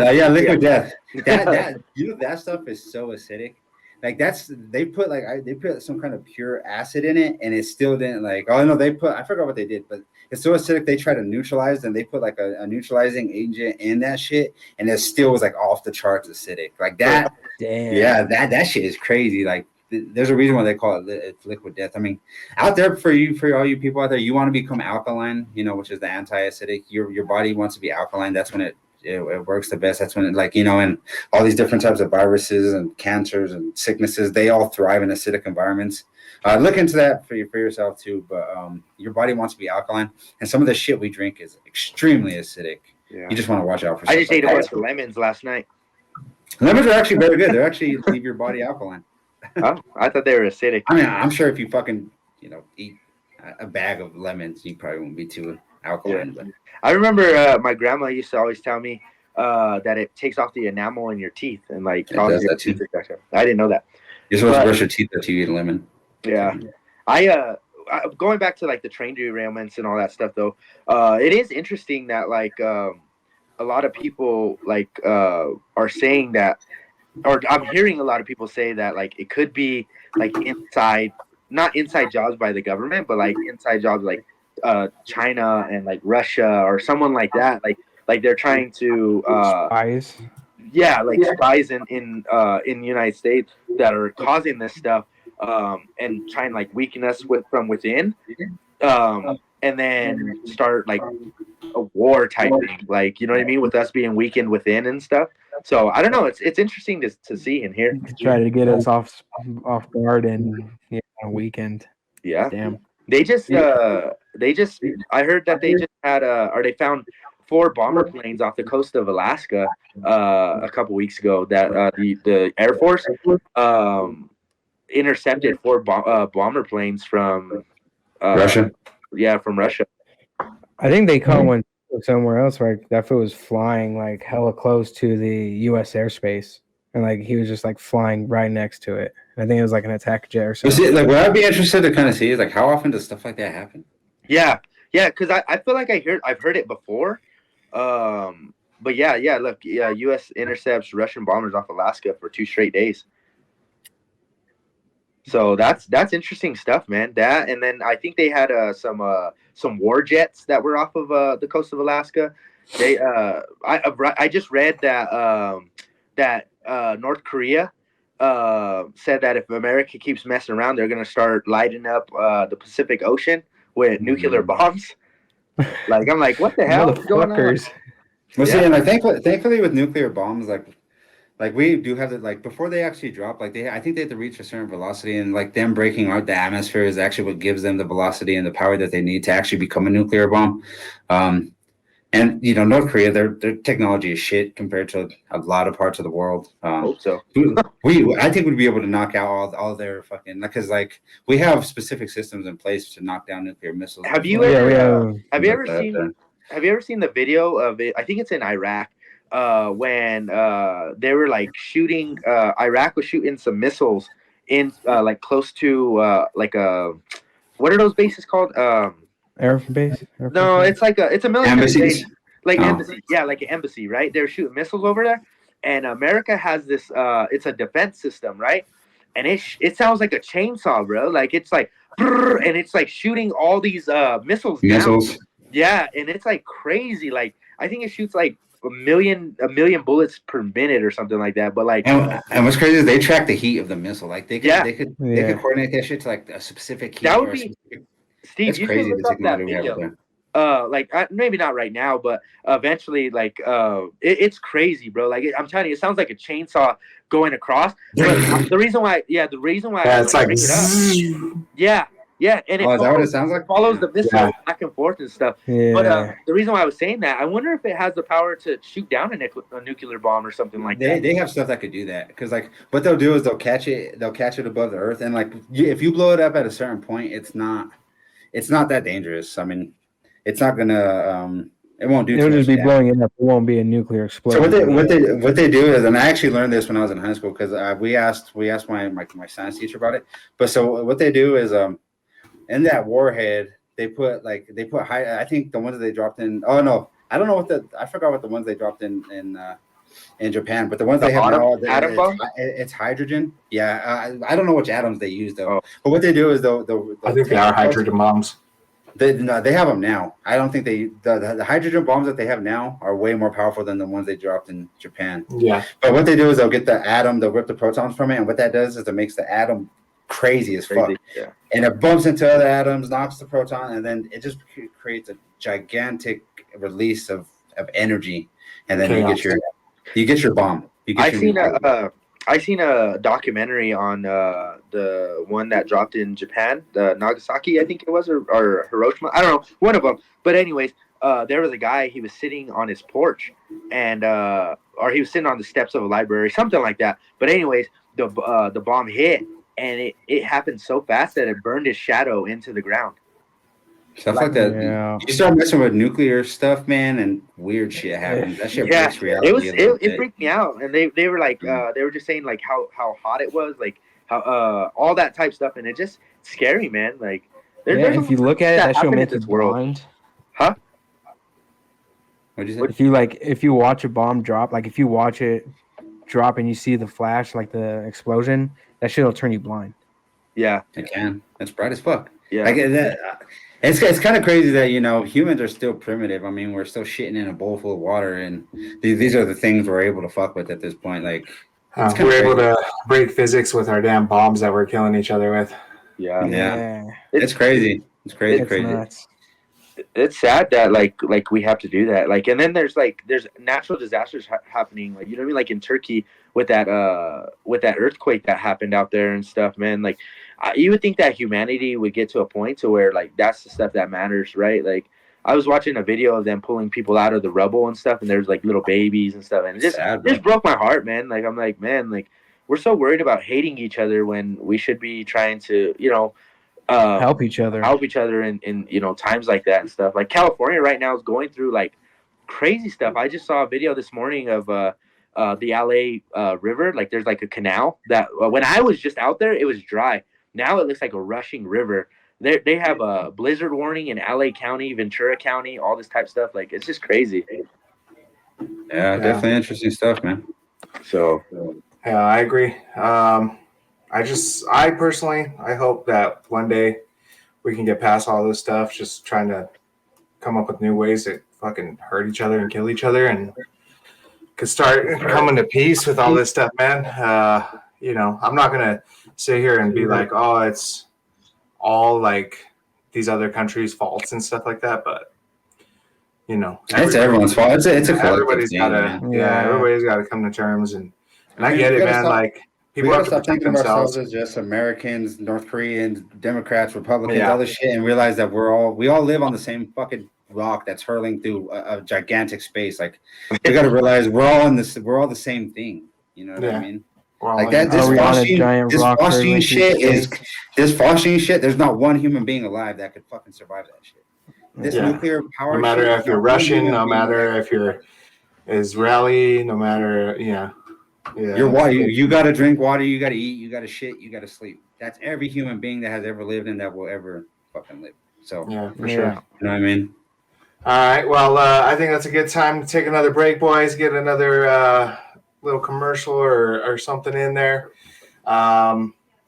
ones. Liquid death. That that stuff is so acidic. Like they put some kind of pure acid in it, and it still didn't I forgot what they did, but it's so acidic they try to neutralize, and they put like a neutralizing agent in that shit, and it still was like off the charts acidic. Like that. Damn. Yeah, that shit is crazy. Like there's a reason why they call it liquid death. I mean, out there for all you people out there, you want to become alkaline, which is the anti-acidic. Your body wants to be alkaline. That's when it works the best. That's when and all these different types of viruses and cancers and sicknesses, they all thrive in acidic environments. Look into that for yourself too. But your body wants to be alkaline, and some of the shit we drink is extremely acidic. Yeah. You just want to watch out for. I just ate a that. bunch of lemons last night. Lemons are actually very good. They actually leave your body alkaline. Oh, I thought they were acidic. I mean, I'm sure if you fucking eat a bag of lemons, you probably won't be too alkaline. Yeah. But I remember my grandma used to always tell me that it takes off the enamel in your teeth and like causes does your that too. teeth to. I didn't know that. you're supposed to But- brush your teeth after you eat a lemon. Yeah. Going back to like the train derailments and all that stuff though, it is interesting that like a lot of people like are saying that, or I'm hearing a lot of people say that like it could be like not inside jobs by the government, but like inside jobs like China and like Russia or someone like that, like they're trying to Spies. like spies in the United States that are causing this stuff, and trying like weaken us from within, and then start like a war type thing, like, you know what I mean, with us being weakened within and stuff. So I don't know, it's interesting to see and hear. Try to get us off guard and weekend. Yeah, Damn. they just I heard that they just had they found 4 bomber planes off the coast of Alaska a couple weeks ago that the Air Force intercepted 4 bomber planes from Russia. Yeah, from Russia. I think they caught one somewhere else, right? That fool was flying like hella close to the U.S. airspace, and like he was just like flying right next to it. I think it was like an attack jet or something. What I'd be interested to kind of see is like how often does stuff like that happen? Yeah, because I feel like I've heard it before. But look, U.S. intercepts Russian bombers off Alaska for 2 straight days. So that's interesting stuff, man. That, and then I think they had some war jets that were off of the coast of Alaska. They I just read that North Korea said that if America keeps messing around, they're gonna start lighting up the Pacific Ocean with nuclear bombs. Like, I'm like, what the hell is going on? Motherfuckers. Well, Yeah. see, and like thankfully with nuclear bombs, like we do have to, like, before they actually drop, like I think they have to reach a certain velocity, and like them breaking the atmosphere is actually what gives them the velocity and the power that they need to actually become a nuclear bomb. And North Korea, their technology is shit compared to a lot of parts of the world. I hope so. I think we'd be able to knock out all their fucking, because like we have specific systems in place to knock down nuclear missiles. Have you Yeah, ever we have. have you ever seen the video of it? I think it's in Iraq. When they were like shooting, Iraq was shooting some missiles in like close to like what are those bases called? Air base? No, it's a military Embassies? base, like Oh. embassy. Yeah, like an embassy, right? They're shooting missiles over there, and America has this. It's a defense system, right? And it sounds like a chainsaw, bro. Like it's like and it's like shooting all these missiles down. Yeah, and it's like crazy. Like I think it shoots like a million bullets per minute or something like that. But like, and what's crazy is they track the heat of the missile. Like they could coordinate that shit to like a specific heat. That would be Steve. You should look up that video. Maybe not right now, but eventually, like it's crazy, bro. Like I'm telling you, it sounds like a chainsaw going across. But the reason why it's like and is that what it sounds like? Follows the missile back and forth and stuff. Yeah. But the reason why I was saying that, I wonder if it has the power to shoot down a nuclear bomb or something like that. They have stuff that could do that, because like what they'll do is they'll catch it above the earth, and like if you blow it up at a certain point, it's not that dangerous. I mean, it's not gonna it won't do. It'll just be blowing it up. It won't be a nuclear explosion. So what they do is, and I actually learned this when I was in high school, because we asked my science teacher about it. But so what they do is in that warhead they put I think the ones that they dropped in. Oh no, I don't know I forgot what the ones they dropped in Japan, but the ones they have now, atom bomb? It's hydrogen. Yeah, I don't know which atoms they use though. Oh. But what they do is I think they are hydrogen bombs. They have them now. I don't think the hydrogen bombs that they have now are way more powerful than the ones they dropped in Japan. Yeah. But what they do is they'll get the atom, they'll rip the protons from it, and what that does is it makes the atom crazy as fuck. Yeah. And it bumps into other atoms, knocks the proton, and then it just creates a gigantic release of energy, and then you get your bomb. I seen a documentary on the one that dropped in Japan, the Nagasaki, I think it was, or Hiroshima. I don't know, one of them. But anyways, there was a guy. He was sitting on his porch, and or he was sitting on the steps of a library, something like that. But anyways, the bomb hit, and it happened so fast that it burned his shadow into the ground. Stuff like that. Yeah. You start messing with nuclear stuff, man, and weird shit happens. That shit breaks reality. It freaked me out, and they were like they were just saying like how hot it was, like how all that type stuff, and it's just scary, man. Like if you look at it, that shit'll make you blind. Huh? What'd you say? If you watch a bomb drop, like if you watch it drop and you see the flash, like the explosion, that shit'll turn you blind. Yeah, it can. It's bright as fuck. Yeah, like that. It's kind of crazy that humans are still primitive. I mean, we're still shitting in a bowl full of water, and these are the things we're able to fuck with at this point. Like we're able to break physics with our damn bombs that we're killing each other with. Yeah. It's crazy. It's crazy. Nuts. It's sad that like we have to do that. Like, and then there's natural disasters happening. Like, you know what I mean? Like in Turkey with that earthquake that happened out there and stuff, man. Like, you would think that humanity would get to a point to where like that's the stuff that matters, right? Like, I was watching a video of them pulling people out of the rubble and stuff, and there's like little babies and stuff, and it just broke my heart, man. Like, I'm like, man, like we're so worried about hating each other when we should be trying to, help each other in times like that and stuff. Like California right now is going through like crazy stuff. I just saw a video this morning of the LA river. Like there's like a canal that when I was just out there, it was dry. Now it looks like a rushing river. They have a blizzard warning in LA County, Ventura County, all this type of stuff. Like, it's just crazy. Yeah, definitely interesting stuff, man. So, yeah, I agree. I personally hope that one day we can get past all this stuff, just trying to come up with new ways to fucking hurt each other and kill each other, and could start coming to peace with all this stuff, man. I'm not going to sit here and be like, oh, it's all like these other countries' faults and stuff like that, but it's everyone's fault. It's a everybody's got to everybody's got to come to terms, and I get it, man. Like, people have to stop protect thinking of themselves ourselves as just Americans, North Koreans, Democrats, Republicans, all this shit, and realize that we all live on the same fucking rock that's hurling through a gigantic space. Like, we got to realize we're all the same thing. You know what I mean? Like that, this phosphine shit. There's not one human being alive that could fucking survive that shit. This nuclear power. No matter if you're Russian, no matter if you're Israeli, no matter You're water. You got to drink water. You got to eat. You got to shit. You got to sleep. That's every human being that has ever lived and that will ever fucking live. So for sure. You know what I mean? All right. Well, I think that's a good time to take another break, boys. Get another little commercial or something in there.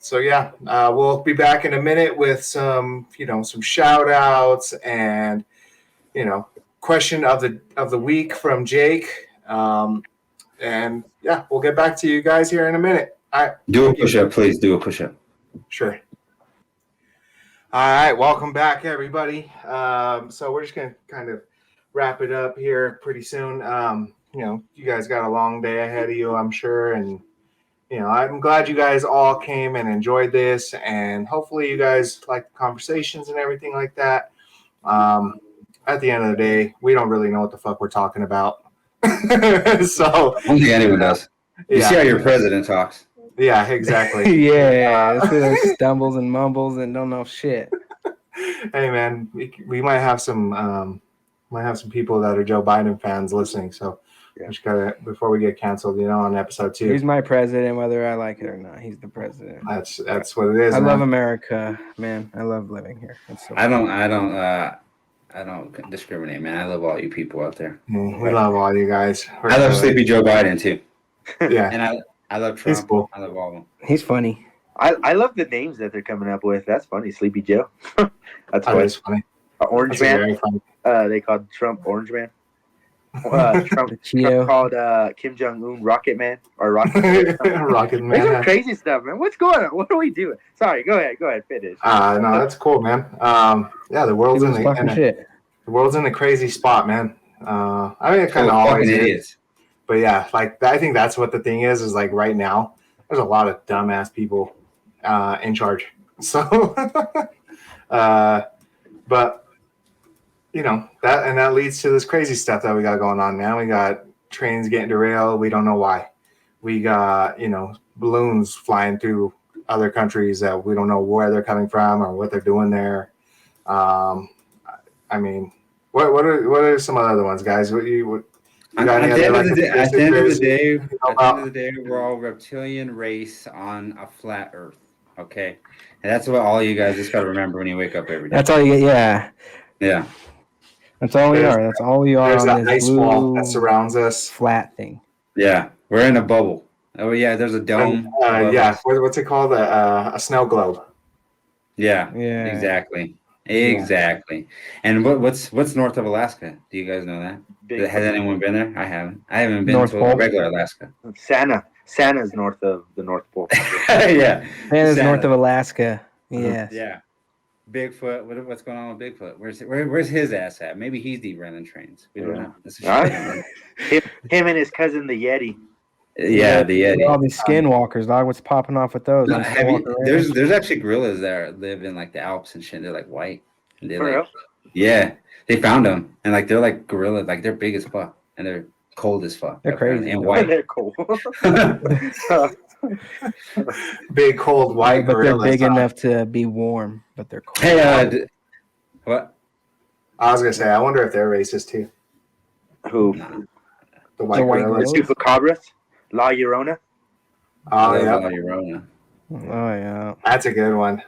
So yeah, we'll be back in a minute with some shout outs and question of the week from Jake. And yeah, we'll get back to you guys here in a minute. All right. Do a push-up, please. Do a push-up. Sure. All right, welcome back, everybody. So we're just gonna kind of wrap it up here pretty soon. You guys got a long day ahead of you, I'm sure, and I'm glad you guys all came and enjoyed this, and hopefully you guys like the conversations and everything like that. At the end of the day, we don't really know what the fuck we're talking about. So I don't think anyone does. You see how your president talks. Yeah, exactly. Yeah, that's where he stumbles and mumbles and don't know shit. Hey man, we might have some people that are Joe Biden fans listening, so we just gotta, before we get canceled, on episode 2. He's my president, whether I like it or not. He's the president. That's what it is. I love America, man. I love living here. It's so I don't discriminate, man. I love all you people out there. We love all you guys. I love Sleepy Joe Biden too. Yeah, and I love Trump. He's cool. I love all of them. He's funny. I love the names that they're coming up with. That's funny. Sleepy Joe. That's funny. Orange That's Man. very funny. They called Trump Orange Man. Trump called Kim Jong-un Rocket Man or Rocket Man. Rocket Man. There's some crazy stuff, man. What's going on? What are we doing? Sorry, go ahead, finish. No, that's cool, man. Yeah, the world's in the world's in a crazy spot, man. I mean, it kind of always is. But yeah, like I think that's what the thing is like right now. There's a lot of dumbass people in charge. So, but that leads to this crazy stuff that we got going on now. We got trains getting derailed. We don't know why. We got balloons flying through other countries that we don't know where they're coming from or what they're doing there. I mean, what are some other ones, guys? At the end of the day, we're all reptilian race on a flat Earth. Okay, and that's what all you guys just got to remember when you wake up every day. That's all you get. Yeah. Yeah. That's all we are. That's all we are. There's on that this ice wall that surrounds us. Flat thing. Yeah, we're in a bubble. Oh yeah, there's a dome. Yeah, what's it called? A snow globe. Yeah. Yeah. Exactly. And what's north of Alaska? Do you guys know that? Has anyone been there? I haven't. I haven't been North to Pole? regular Alaska. Santa's north of the North Pole. Yeah. Santa's north of Alaska. Yes. Yeah. Bigfoot. What's going on with Bigfoot? Where's his ass at? Maybe he's derailing trains. We don't know. That's him and his cousin the Yeti. Yeah, the Yeti. All these skinwalkers, dog. What's popping off with those? There's actually gorillas that live in like the Alps and shit. They're like white. And For real? Yeah, they found them and like they're like gorillas. Like they're big as fuck and they're cold as fuck. They're crazy and white. They're cool. Big cold white but gorillas. they're big enough to be warm, but they're cold. Hey, what? I was gonna say, I wonder if they're racist too. Who? The white gorillas. Chupacabras? La Llorona? Oh yeah. La Llorona. Oh yeah. That's a good one.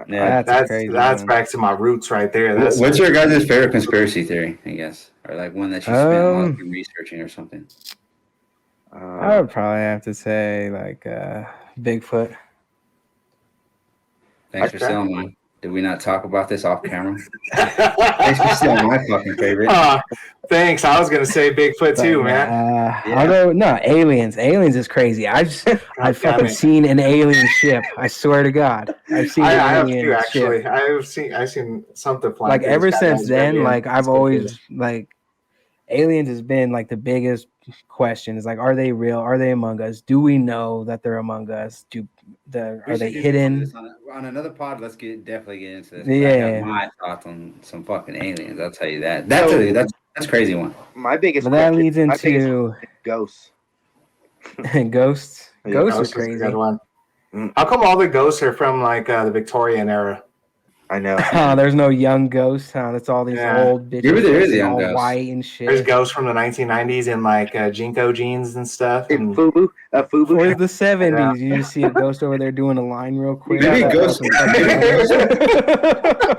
Yeah, that's back to my roots right there. What's your guys' favorite conspiracy theory? I guess, or like one that you spent a lot of time researching or something. I would probably have to say like Bigfoot. Thanks for stealing mine. Did we not talk about this off camera? Thanks for stealing my fucking favorite. Thanks. I was gonna say Bigfoot too, man. Although no, aliens. Aliens is crazy. I've fucking seen an alien ship. I swear to God, I've seen. I have too, actually. I've seen something flying. Like ever since then, like I've always like aliens has been like the biggest question. Is like, are they real? Are they among us? Do we know that they're among us? Are they hidden? On another pod, let's definitely get into this. Yeah, I have my thoughts on some fucking aliens. I'll tell you that. That's crazy one. My biggest. But that leads into ghosts. Ghosts. Yeah, Ghosts are crazy. How come all the ghosts are from like the Victorian era? I know. There's no young ghosts. That's all these old bitches. Maybe there is young all ghosts. white and shit. There's ghosts from the 1990s in like Jinko jeans and stuff. And Fubu. Or the 70s. You just see a ghost over there doing a line real quick. Maybe ghosts.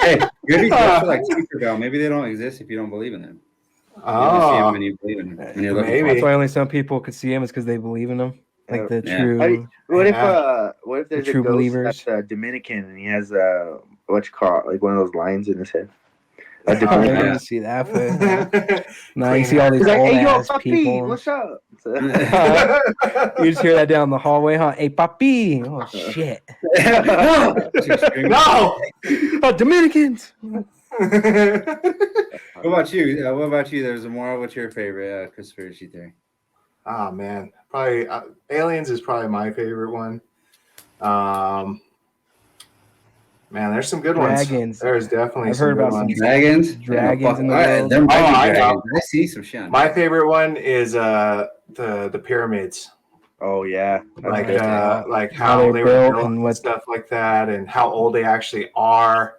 Hey, maybe ghosts are like Tinkerbell. Maybe they don't exist if you don't believe in them. Oh, you believe in them. Maybe. That's why only some people could see them is because they believe in them. like the Yeah. true. What Yeah. if there's a true ghost believers. that's Dominican and he has what you call it, like one of those lines in his head? A I Dominican. didn't see that, but no, you Clean see all these He's like, old "Hey, yo, ass papi, people. what's up?" You just hear that down the hallway, huh? Hey, papi! Oh shit! No. Oh, Dominicans! What about you? What about you? There's Zamora. What's your favorite conspiracy theory? Oh man, probably aliens is probably my favorite one. Man, there's some good Dragons. ones. There's definitely I've some heard good about some ones. Dragons? dragons in the Alright, world. there might be I know. dragons. I see some shit. My favorite one is the pyramids. Oh yeah, Like good. like How how they're they were built built and and what- stuff like that, and how old they actually are.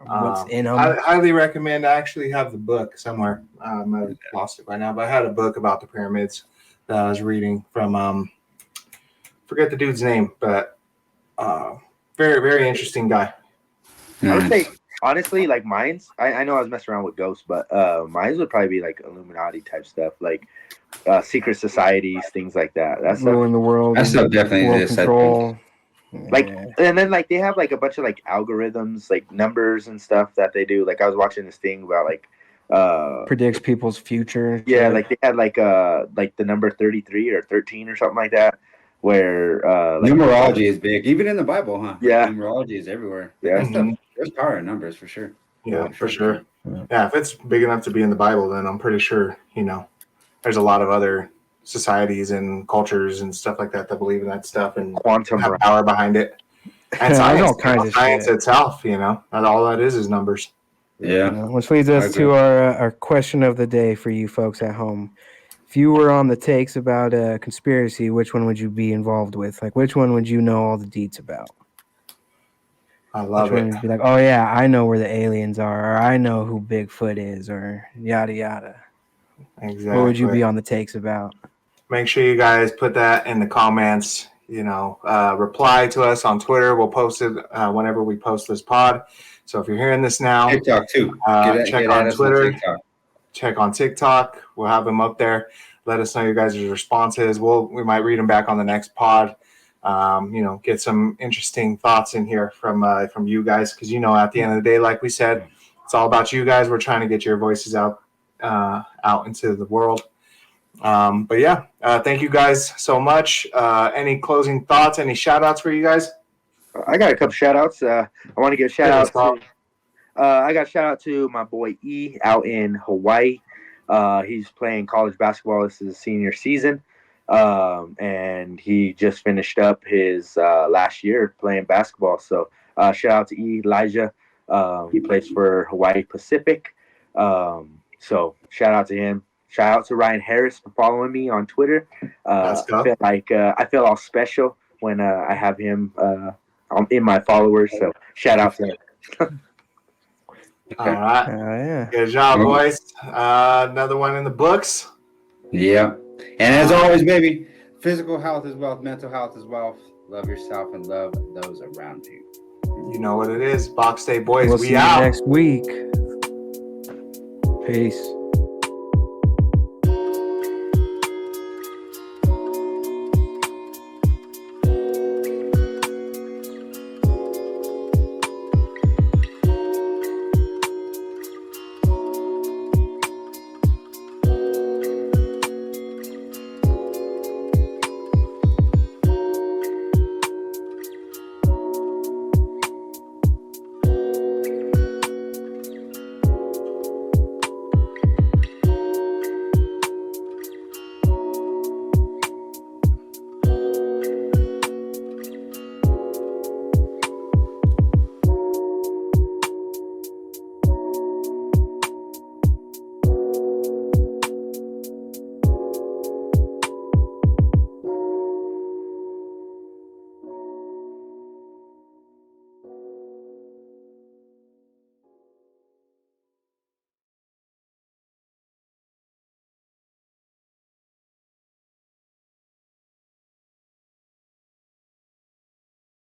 What's in them? I highly recommend. I actually have the book somewhere. I might have lost it by now, but I had a book about the pyramids that I was reading from. Forget the dude's name, but very very interesting guy. I would say honestly, like mine's. I know I was messing around with ghosts, but mine's would probably be like Illuminati type stuff, like secret societies, things like that. That's Ruling the world. That and stuff definitely world exists, I control. like, Yeah. and then like they have like a bunch of like algorithms, like numbers and stuff that they do. Like I was watching this thing about like Predicts people's future. yeah, like they had like the number 33 or 13 or something like that, where like numerology is big, even in the Bible, huh? Yeah. Numerology is everywhere. Yeah. That stuff, there's power in numbers for sure. Yeah, for sure. Yeah, if it's big enough to be in the Bible, then I'm pretty sure there's a lot of other societies and cultures and stuff like that that believe in that stuff and quantum have realm. power behind it. And There's science, all kinds of science shit. itself, that all that is numbers. Yeah. Which leads us to our question of the day for you folks at home. If you were on the takes about a conspiracy, which one would you be involved with? Like, which one would you know all the deets about? I love Which it. one would be like, oh yeah, I know where the aliens are, or I know who Bigfoot is, or yada yada. Exactly. What would you be on the takes about? Make sure you guys put that in the comments. Reply to us on Twitter. We'll post it whenever we post this pod. So if you're hearing this now, TikTok too. check Get on at us Twitter. TikTok. Check on TikTok. We'll have them up there. Let us know your guys' responses. We might read them back on the next pod. Get some interesting thoughts in here from you guys, because at the end of the day, like we said, it's all about you guys. We're trying to get your voices out into the world. But yeah, thank you guys so much. Any closing thoughts? Any shout outs for you guys? I got a couple shout outs. I want to give a shout Yeah, out to I got a shout out to my boy E out in Hawaii. He's playing college basketball. This is his senior season. And he just finished up his last year playing basketball. So shout out to E, Elijah. He plays for Hawaii Pacific. So shout out to him. Shout out to Ryan Harris for following me on Twitter. Let's go. I feel all special when I have him in my followers. So shout out to him. All right. Yeah. Good job, boys. Another one in the books. Yeah. And as always, baby, physical health is wealth, mental health is wealth. Love yourself and love those around you. You know what it is. Box Day boys, We'll we see you out. next week. Peace.